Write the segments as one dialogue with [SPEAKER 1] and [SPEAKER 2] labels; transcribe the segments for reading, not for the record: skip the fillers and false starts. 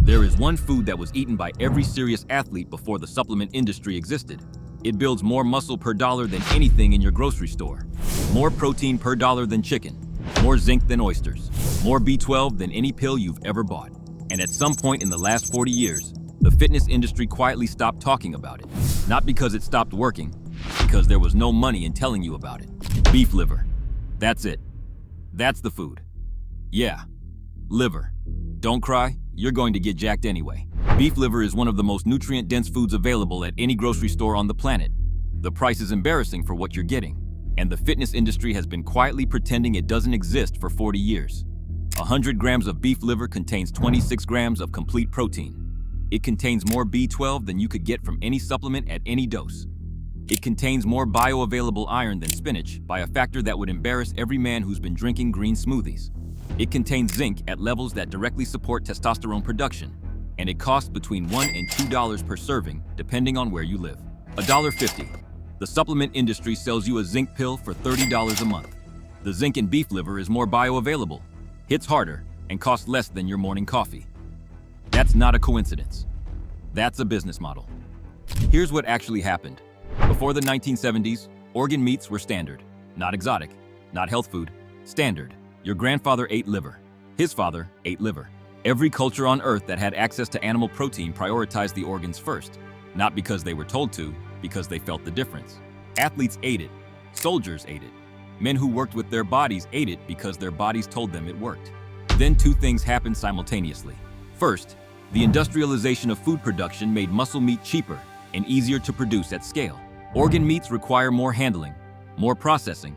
[SPEAKER 1] There is one food that was eaten by every serious athlete before the supplement industry existed. It builds more muscle per dollar than anything in your grocery store. More protein per dollar than chicken. More zinc than oysters. More B12 than any pill you've ever bought. And at some point in the last 40 years, the fitness industry quietly stopped talking about it. Not because it stopped working, because there was no money in telling you about it. Beef liver. That's it. That's the food. Yeah, liver. Don't cry, you're going to get jacked anyway. Beef liver is one of the most nutrient-dense foods available at any grocery store on the planet. The price is embarrassing for what you're getting, and the fitness industry has been quietly pretending it doesn't exist for 40 years. 100 grams of beef liver contains 26 grams of complete protein. It contains more B12 than you could get from any supplement at any dose. It contains more bioavailable iron than spinach by a factor that would embarrass every man who's been drinking green smoothies. It contains zinc at levels that directly support testosterone production, and it costs between $1 and $2 per serving, depending on where you live. $1.50. The supplement industry sells you a zinc pill for $30 a month. The zinc in beef liver is more bioavailable, hits harder, and costs less than your morning coffee. That's not a coincidence. That's a business model. Here's what actually happened. Before the 1970s, organ meats were standard. Not exotic, not health food, standard. Your grandfather ate liver. His father ate liver. Every culture on Earth that had access to animal protein prioritized the organs first. Not because they were told to, because they felt the difference. Athletes ate it. Soldiers ate it. Men who worked with their bodies ate it because their bodies told them it worked. Then two things happened simultaneously. First, the industrialization of food production made muscle meat cheaper and easier to produce at scale. Organ meats require more handling, more processing,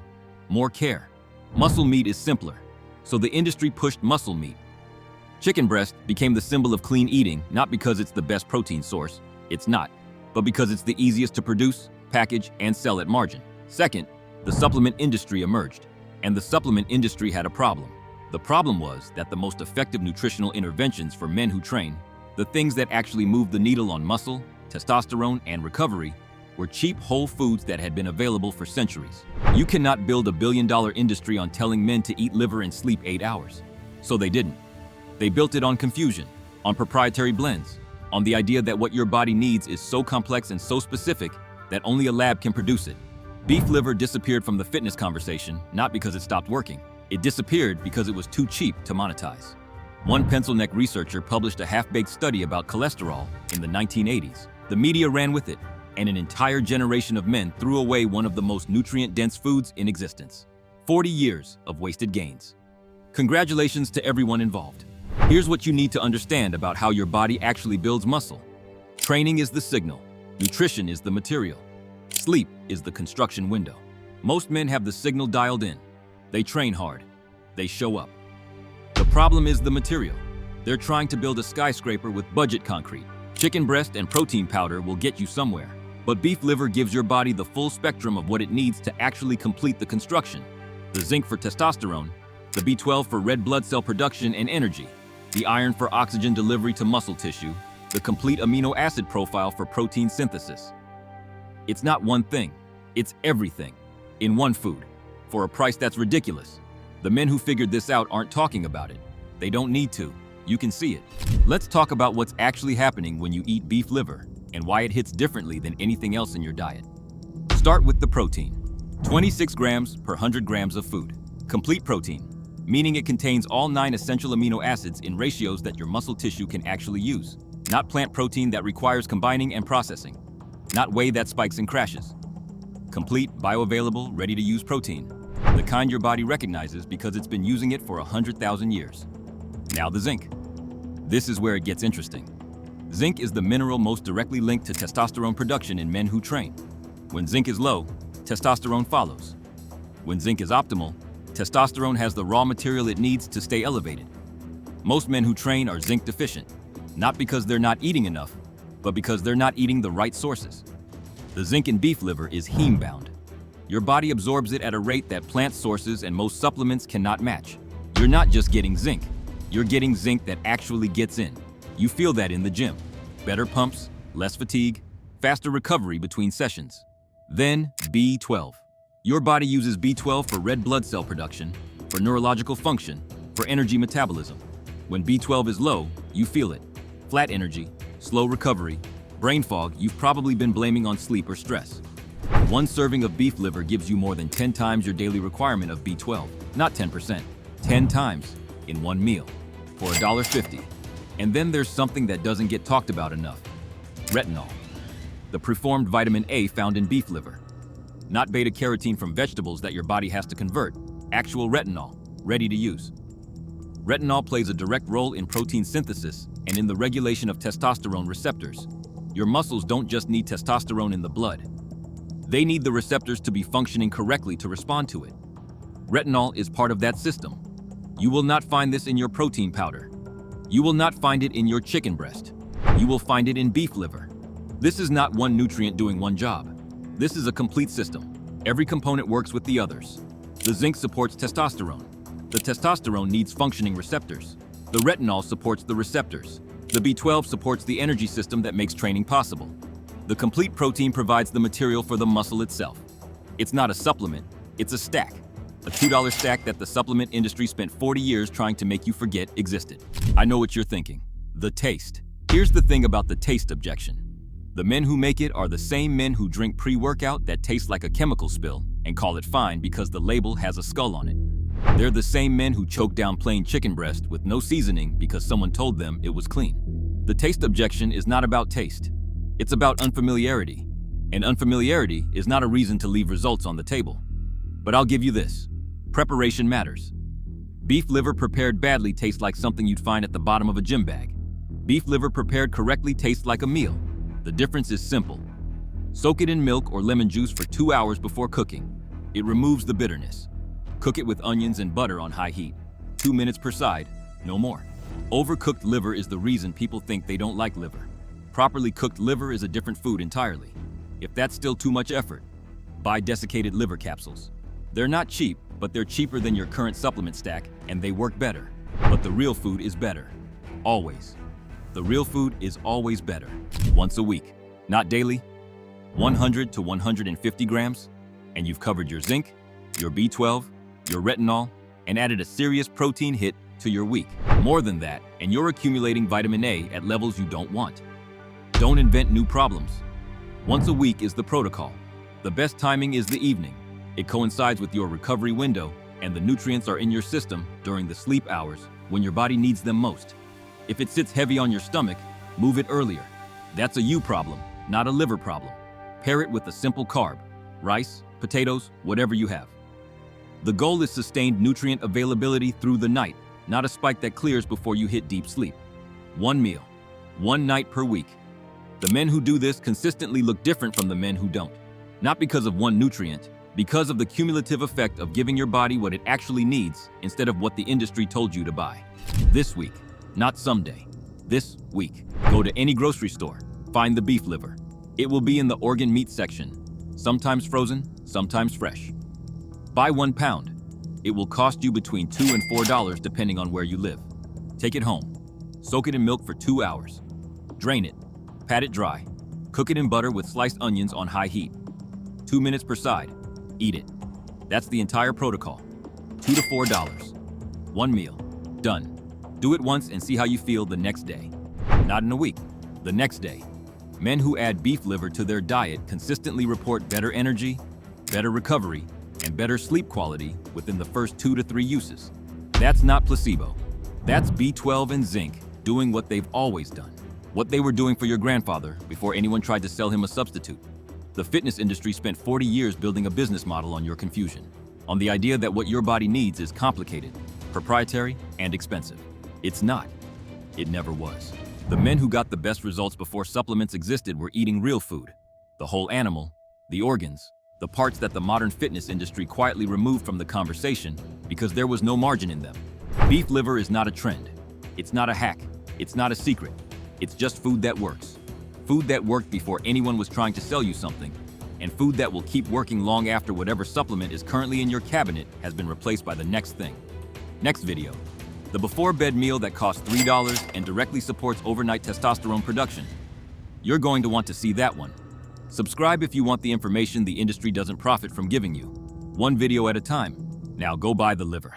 [SPEAKER 1] more care. Muscle meat is simpler, so the industry pushed muscle meat. Chicken breast became the symbol of clean eating, not because it's the best protein source, it's not, but because it's the easiest to produce, package, and sell at margin. Second, the supplement industry emerged, and the supplement industry had a problem. The problem was that the most effective nutritional interventions for men who train, the things that actually moved the needle on muscle, testosterone, and recovery, were cheap whole foods that had been available for centuries. You cannot build a billion-dollar industry on telling men to eat liver and sleep 8 hours. So they didn't. They built it on confusion, on proprietary blends, on the idea that what your body needs is so complex and so specific that only a lab can produce it. Beef liver disappeared from the fitness conversation, not because it stopped working. It disappeared because it was too cheap to monetize. One pencil neck researcher published a half-baked study about cholesterol in the 1980s. The media ran with it, and an entire generation of men threw away one of the most nutrient-dense foods in existence. 40 years of wasted gains. Congratulations to everyone involved. Here's what you need to understand about how your body actually builds muscle. Training is the signal. Nutrition is the material. Sleep is the construction window. Most men have the signal dialed in. They train hard. They show up. The problem is the material. They're trying to build a skyscraper with budget concrete. Chicken breast and protein powder will get you somewhere. But beef liver gives your body the full spectrum of what it needs to actually complete the construction. The zinc for testosterone, the B12 for red blood cell production and energy, the iron for oxygen delivery to muscle tissue, the complete amino acid profile for protein synthesis. It's not one thing, it's everything, in one food, for a price that's ridiculous. The men who figured this out aren't talking about it. They don't need to. You can see it. Let's talk about what's actually happening when you eat beef liver and why it hits differently than anything else in your diet. Start with the protein. 26 grams per 100 grams of food. Complete protein, meaning it contains all 9 essential amino acids in ratios that your muscle tissue can actually use. Not plant protein that requires combining and processing. Not whey that spikes and crashes. Complete, bioavailable, ready-to-use protein. The kind your body recognizes because it's been using it for 100,000 years. Now the zinc. This is where it gets interesting. Zinc is the mineral most directly linked to testosterone production in men who train. When zinc is low, testosterone follows. When zinc is optimal, testosterone has the raw material it needs to stay elevated. Most men who train are zinc deficient, not because they're not eating enough, but because they're not eating the right sources. The zinc in beef liver is heme-bound. Your body absorbs it at a rate that plant sources and most supplements cannot match. You're not just getting zinc, you're getting zinc that actually gets in. You feel that in the gym. Better pumps, less fatigue, faster recovery between sessions. Then B12. Your body uses B12 for red blood cell production, for neurological function, for energy metabolism. When B12 is low, you feel it. Flat energy, slow recovery, brain fog you've probably been blaming on sleep or stress. One serving of beef liver gives you more than 10 times your daily requirement of B12, not 10%, 10 times in one meal for $1.50. And then there's something that doesn't get talked about enough: retinol, the preformed vitamin A found in beef liver. Not beta-carotene from vegetables that your body has to convert, actual retinol, ready to use. Retinol plays a direct role in protein synthesis and in the regulation of testosterone receptors. Your muscles don't just need testosterone in the blood. They need the receptors to be functioning correctly to respond to it. Retinol is part of that system. You will not find this in your protein powder. You will not find it in your chicken breast. You will find it in beef liver. This is not one nutrient doing one job. This is a complete system. Every component works with the others. The zinc supports testosterone. The testosterone needs functioning receptors. The retinol supports the receptors. The B12 supports the energy system that makes training possible. The complete protein provides the material for the muscle itself. It's not a supplement, it's a stack. A $2 stack that the supplement industry spent 40 years trying to make you forget existed. I know what you're thinking. The taste. Here's the thing about the taste objection. The men who make it are the same men who drink pre-workout that tastes like a chemical spill and call it fine because the label has a skull on it. They're the same men who choke down plain chicken breast with no seasoning because someone told them it was clean. The taste objection is not about taste. It's about unfamiliarity. And unfamiliarity is not a reason to leave results on the table. But I'll give you this. Preparation matters. Beef liver prepared badly tastes like something you'd find at the bottom of a gym bag. Beef liver prepared correctly tastes like a meal. The difference is simple. Soak it in milk or lemon juice for 2 hours before cooking. It removes the bitterness. Cook it with onions and butter on high heat. 2 minutes per side, no more. Overcooked liver is the reason people think they don't like liver. Properly cooked liver is a different food entirely. If that's still too much effort, buy desiccated liver capsules. They're not cheap, but they're cheaper than your current supplement stack, and they work better. But the real food is better. Always. The real food is always better. Once a week, not daily. 100 to 150 grams, and you've covered your zinc, your B12, your retinol, and added a serious protein hit to your week. More than that, and you're accumulating vitamin A at levels you don't want. Don't invent new problems. Once a week is the protocol. The best timing is the evening. It coincides with your recovery window, and the nutrients are in your system during the sleep hours when your body needs them most. If it sits heavy on your stomach, move it earlier. That's a you problem, not a liver problem. Pair it with a simple carb, rice, potatoes, whatever you have. The goal is sustained nutrient availability through the night, not a spike that clears before you hit deep sleep. One meal, one night per week. The men who do this consistently look different from the men who don't. Not because of one nutrient, because of the cumulative effect of giving your body what it actually needs instead of what the industry told you to buy. This week, not someday. This week, go to any grocery store, find the beef liver. It will be in the organ meat section, sometimes frozen, sometimes fresh. Buy 1 pound. It will cost you between $2 and $4 depending on where you live. Take it home. Soak it in milk for 2 hours. Drain it. Pat it dry. Cook it in butter with sliced onions on high heat. 2 minutes per side. Eat it. That's the entire protocol. $2 to $4. One meal. Done. Do it once and see how you feel the next day. Not in a week. The next day. Men who add beef liver to their diet consistently report better energy, better recovery, and better sleep quality within the first 2 to 3 uses. That's not placebo. That's B12 and zinc doing what they've always done. What they were doing for your grandfather before anyone tried to sell him a substitute. The fitness industry spent 40 years building a business model on your confusion, on the idea that what your body needs is complicated, proprietary, and expensive. It's not. It never was. The men who got the best results before supplements existed were eating real food, the whole animal, the organs, the parts that the modern fitness industry quietly removed from the conversation because there was no margin in them. Beef liver is not a trend. It's not a hack. It's not a secret. It's just food that works. Food that worked before anyone was trying to sell you something, and food that will keep working long after whatever supplement is currently in your cabinet has been replaced by the next thing. Next video. The before-bed meal that costs $3 and directly supports overnight testosterone production. You're going to want to see that one. Subscribe if you want the information the industry doesn't profit from giving you. One video at a time. Now go buy the liver.